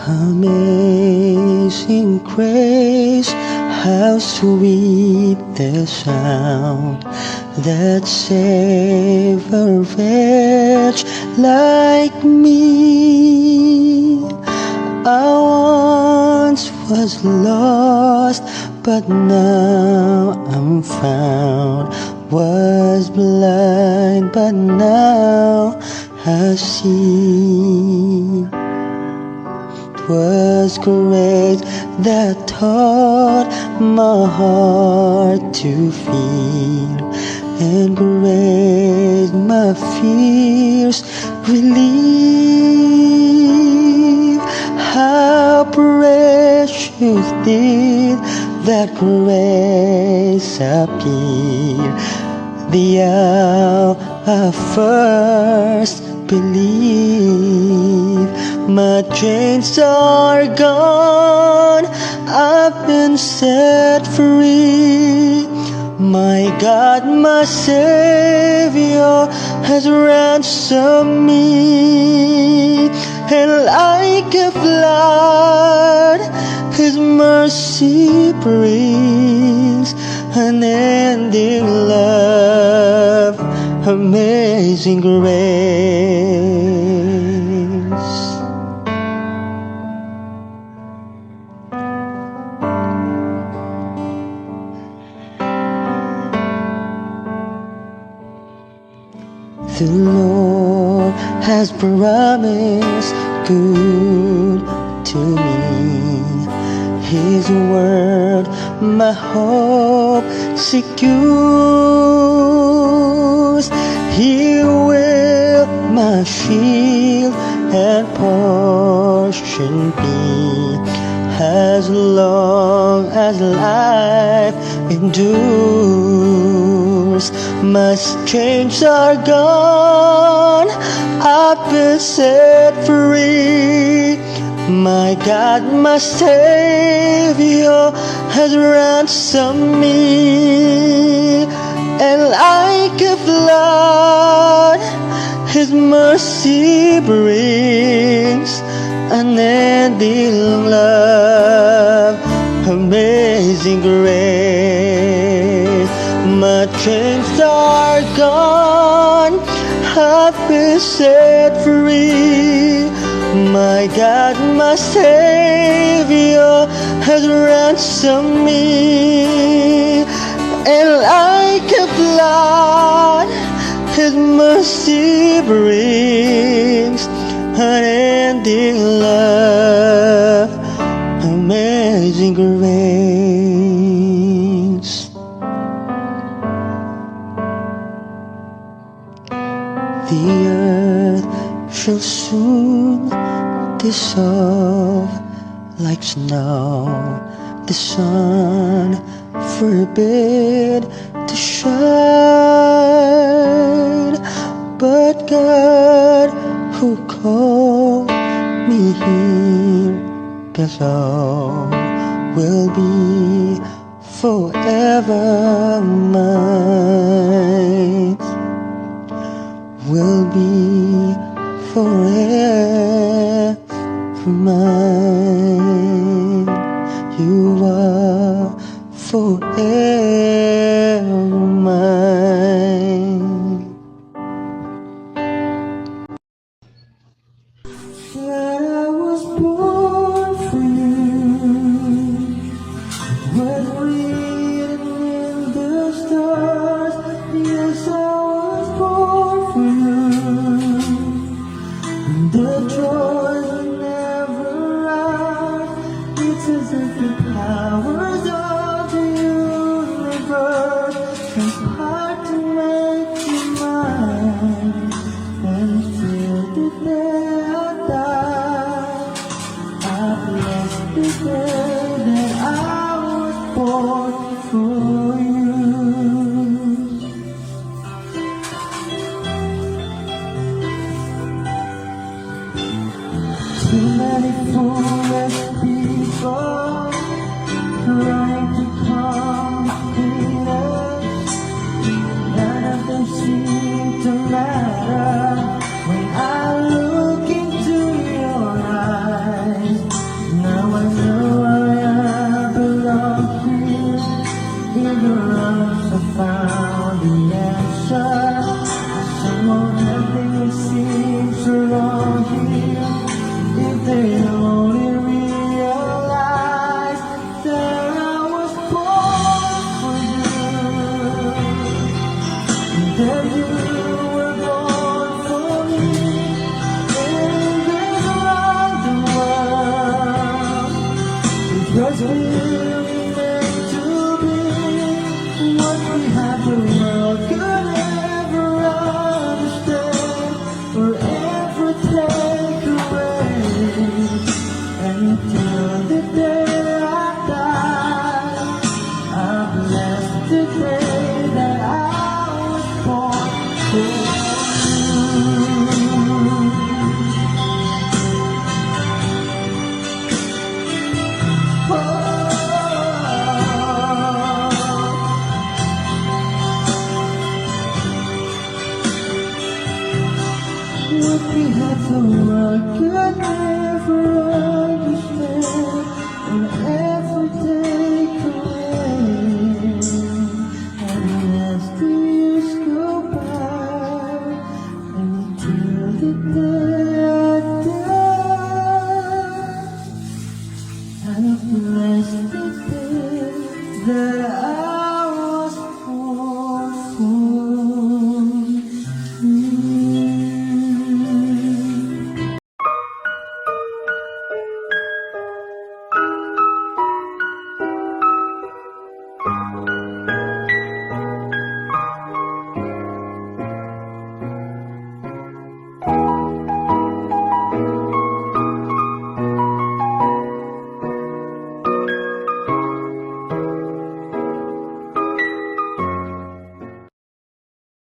Amazing grace, how sweet the sound that saved a wretch like me. I once was lost, but now I'm found. Was blind, but now I see. 'Twas grace that taught my heart to feel, and grace my fears relieve. How precious did that grace appear the hour I first believed. My chains are gone, I've been set free. My God, my Savior has ransomed me, and like a flood His mercy brings unending love, amazing grace. The Lord has promised good to me. His word my hope secures. He will my shield and portion be, as long as life endures. My chains are gone, I've been set free. My God, my Savior has ransomed me, and like a flood His mercy brings unending love, amazing grace. My chains are gone, I've been set free. My God, my Savior has ransomed me, and like a flood His mercy brings unending love, amazing grace. The earth shall soon dissolve like snow, the sun forbid to shine, but God who called me here, below, will be forever mine, will be forever mine. You are forever mine. That I was born for you, was written in the stars. Yes, I was born for you. The joy will never rise. It's as if the powers of the universe conspire to make you mine. And till the day I die, I bless the day that I was born for you. Too many foolish people trying to compete us. None of them seem to matter when I look into your eyes. Cause you